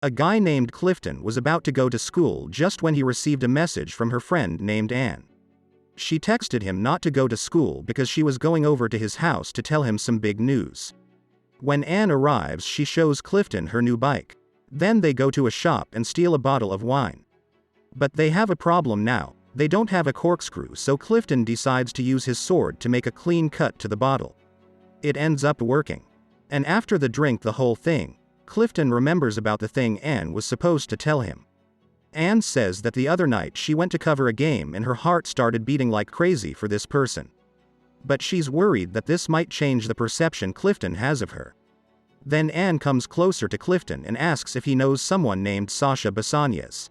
A guy named Clifton was about to go to school just when he received a message from her friend named Anne. She texted him not to go to school because she was going over to his house to tell him some big news. When Anne arrives, she shows Clifton her new bike. Then they go to a shop and steal a bottle of wine. But they have a problem now. They don't have a corkscrew, so Clifton decides to use his sword to make a clean cut to the bottle. It ends up working. And after the drink, the whole thing, Clifton remembers about the thing Anne was supposed to tell him. Anne says that the other night she went to cover a game and her heart started beating like crazy for this person. But she's worried that this might change the perception Clifton has of her. Then Anne comes closer to Clifton and asks if he knows someone named Sasha Basanias.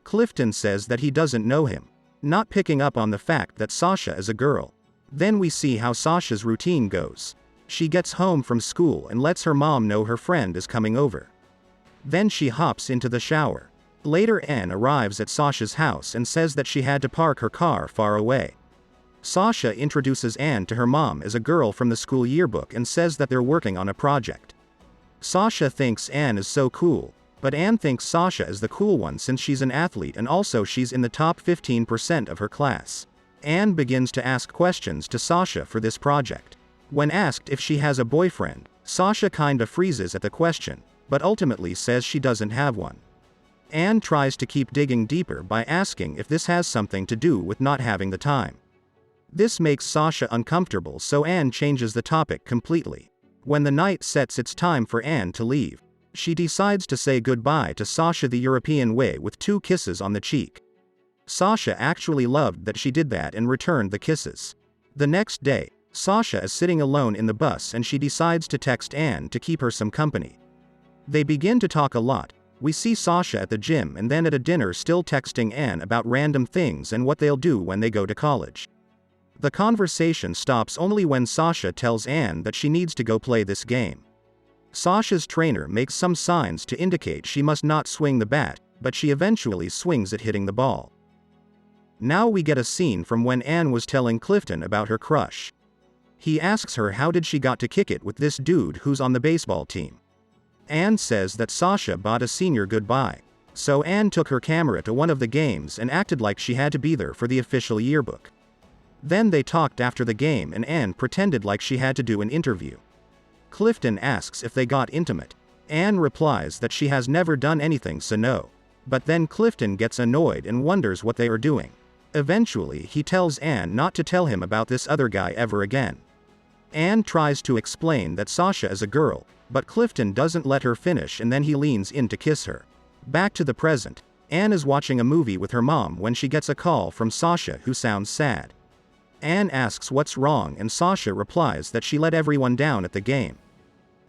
Clifton says that he doesn't know him, not picking up on the fact that Sasha is a girl. Then we see how Sasha's routine goes. She gets home from school and lets her mom know her friend is coming over. Then she hops into the shower. Later, Anne arrives at Sasha's house and says that she had to park her car far away. Sasha introduces Anne to her mom as a girl from the school yearbook and says that they're working on a project. Sasha thinks Anne is so cool, but Anne thinks Sasha is the cool one since she's an athlete and also she's in the top 15% of her class. Anne begins to ask questions to Sasha for this project. When asked if she has a boyfriend, Sasha kinda freezes at the question, but ultimately says she doesn't have one. Anne tries to keep digging deeper by asking if this has something to do with not having the time. This makes Sasha uncomfortable, so Anne changes the topic completely. When the night sets, it's time for Anne to leave. She decides to say goodbye to Sasha the European way with 2 kisses on the cheek. Sasha actually loved that she did that and returned the kisses. The next day, Sasha is sitting alone in the bus and she decides to text Anne to keep her some company. They begin to talk a lot. We see Sasha at the gym and then at a dinner still texting Anne about random things and what they'll do when they go to college. The conversation stops only when Sasha tells Anne that she needs to go play this game. Sasha's trainer makes some signs to indicate she must not swing the bat, but she eventually swings it, hitting the ball. Now we get a scene from when Anne was telling Clifton about her crush. He asks her how did she got to kick it with this dude who's on the baseball team. Anne says that Sasha bought a senior goodbye. So Anne took her camera to one of the games and acted like she had to be there for the official yearbook. Then they talked after the game and Anne pretended like she had to do an interview. Clifton asks if they got intimate. Anne replies that she has never done anything, so no. But then Clifton gets annoyed and wonders what they are doing. Eventually he tells Anne not to tell him about this other guy ever again. Anne tries to explain that Sasha is a girl, but Clifton doesn't let her finish and then he leans in to kiss her. Back to the present, Anne is watching a movie with her mom when she gets a call from Sasha who sounds sad. Anne asks what's wrong and Sasha replies that she let everyone down at the game.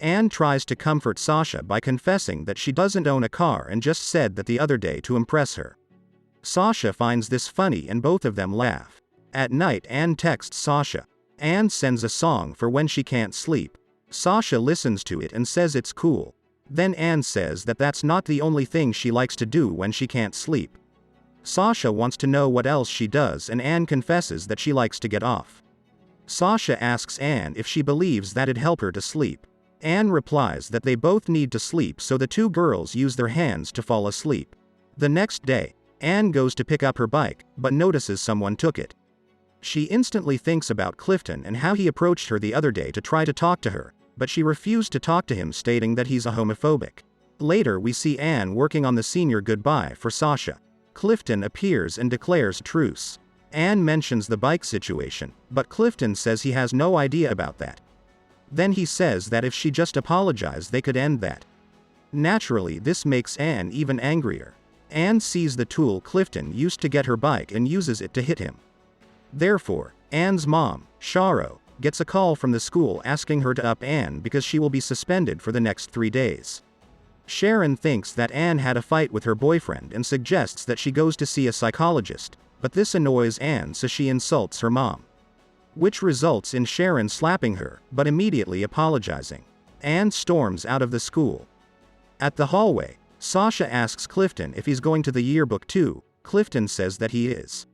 Anne tries to comfort Sasha by confessing that she doesn't own a car and just said that the other day to impress her. Sasha finds this funny and both of them laugh. At night Anne texts Sasha. Anne sends a song for when she can't sleep. Sasha listens to it and says it's cool. Then Anne says that that's not the only thing she likes to do when she can't sleep. Sasha wants to know what else she does and Anne confesses that she likes to get off. Sasha asks Anne if she believes that'd help her to sleep. Anne replies that they both need to sleep, so the 2 girls use their hands to fall asleep. The next day, Anne goes to pick up her bike, but notices someone took it. She instantly thinks about Clifton and how he approached her the other day to try to talk to her, but she refused to talk to him, stating that he's a homophobic. Later we see Anne working on the senior goodbye for Sasha. Clifton appears and declares truce. Anne mentions the bike situation, but Clifton says he has no idea about that. Then he says that if she just apologized they could end that. Naturally this makes Anne even angrier. Anne sees the tool Clifton used to get her bike and uses it to hit him. Therefore, Anne's mom, Sharo, gets a call from the school asking her to up Anne because she will be suspended for the next 3 days. Sharon thinks that Anne had a fight with her boyfriend and suggests that she goes to see a psychologist, but this annoys Anne, so she insults her mom, which results in Sharon slapping her, but immediately apologizing. Anne storms out of the school. At the hallway, Sasha asks Clifton if he's going to the yearbook too. Clifton says that he is.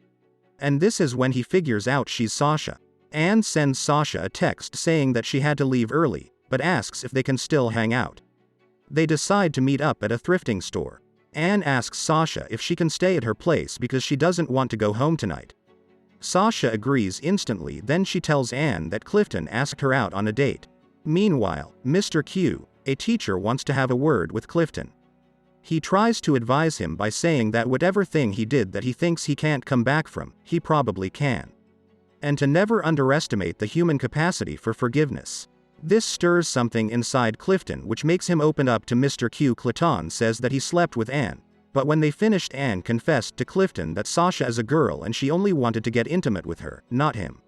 And this is when he figures out she's Sasha. Anne sends Sasha a text saying that she had to leave early, but asks if they can still hang out. They decide to meet up at a thrifting store. Anne asks Sasha if she can stay at her place because she doesn't want to go home tonight. Sasha agrees instantly, then she tells Anne that Clifton asked her out on a date. Meanwhile, Mr. Q, a teacher, wants to have a word with Clifton. He tries to advise him by saying that whatever thing he did that he thinks he can't come back from, he probably can. And to never underestimate the human capacity for forgiveness. This stirs something inside Clifton which makes him open up to Mr. Q. Clifton says that he slept with Anne, but when they finished, Anne confessed to Clifton that Sasha is a girl and she only wanted to get intimate with her, not him.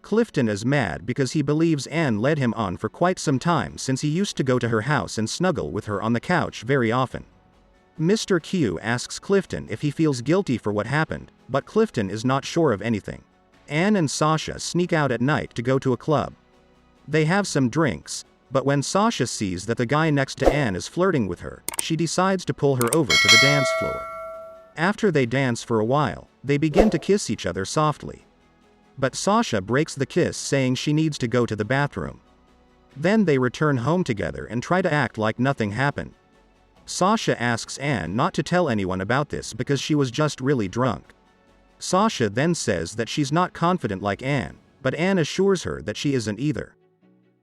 Clifton is mad because he believes Anne led him on for quite some time since he used to go to her house and snuggle with her on the couch very often. Mr. Q asks Clifton if he feels guilty for what happened, but Clifton is not sure of anything. Anne and Sasha sneak out at night to go to a club. They have some drinks, but when Sasha sees that the guy next to Anne is flirting with her, she decides to pull her over to the dance floor. After they dance for a while, they begin to kiss each other softly. But Sasha breaks the kiss, saying she needs to go to the bathroom. Then they return home together and try to act like nothing happened. Sasha asks Anne not to tell anyone about this because she was just really drunk. Sasha then says that she's not confident like Anne, but Anne assures her that she isn't either.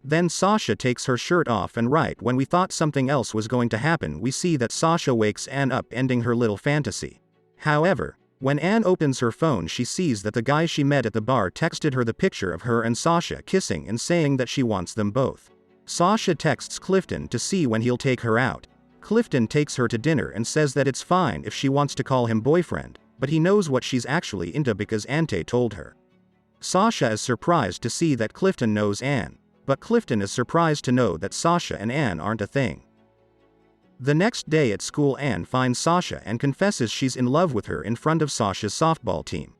Then Sasha takes her shirt off, and right when we thought something else was going to happen, we see that Sasha wakes Anne up, ending her little fantasy. However, when Anne opens her phone, she sees that the guy she met at the bar texted her the picture of her and Sasha kissing and saying that she wants them both. Sasha texts Clifton to see when he'll take her out. Clifton takes her to dinner and says that it's fine if she wants to call him boyfriend, but he knows what she's actually into because Ante told her. Sasha is surprised to see that Clifton knows Anne, but Clifton is surprised to know that Sasha and Anne aren't a thing. The next day at school, Anne finds Sasha and confesses she's in love with her in front of Sasha's softball team.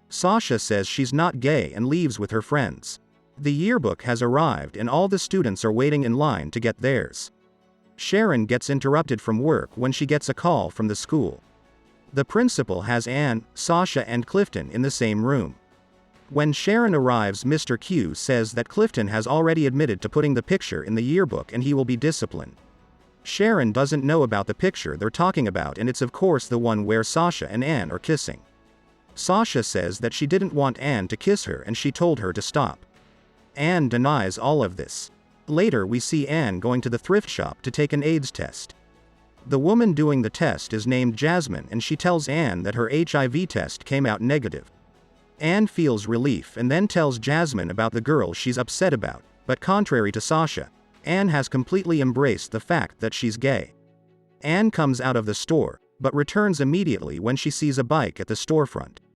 Sasha says she's not gay and leaves with her friends. The yearbook has arrived and all the students are waiting in line to get theirs. Sharon gets interrupted from work when she gets a call from the school. The principal has Anne, Sasha and Clifton in the same room. When Sharon arrives, Mr. Q says that Clifton has already admitted to putting the picture in the yearbook and he will be disciplined. Sharon doesn't know about the picture they're talking about, and it's of course the one where Sasha and Anne are kissing. Sasha says that she didn't want Anne to kiss her and she told her to stop. Anne denies all of this. Later we see Anne going to the thrift shop to take an AIDS test. The woman doing the test is named Jasmine and she tells Anne that her HIV test came out negative. Anne feels relief and then tells Jasmine about the girl she's upset about, but contrary to Sasha, Anne has completely embraced the fact that she's gay. Anne comes out of the store, but returns immediately when she sees a bike at the storefront.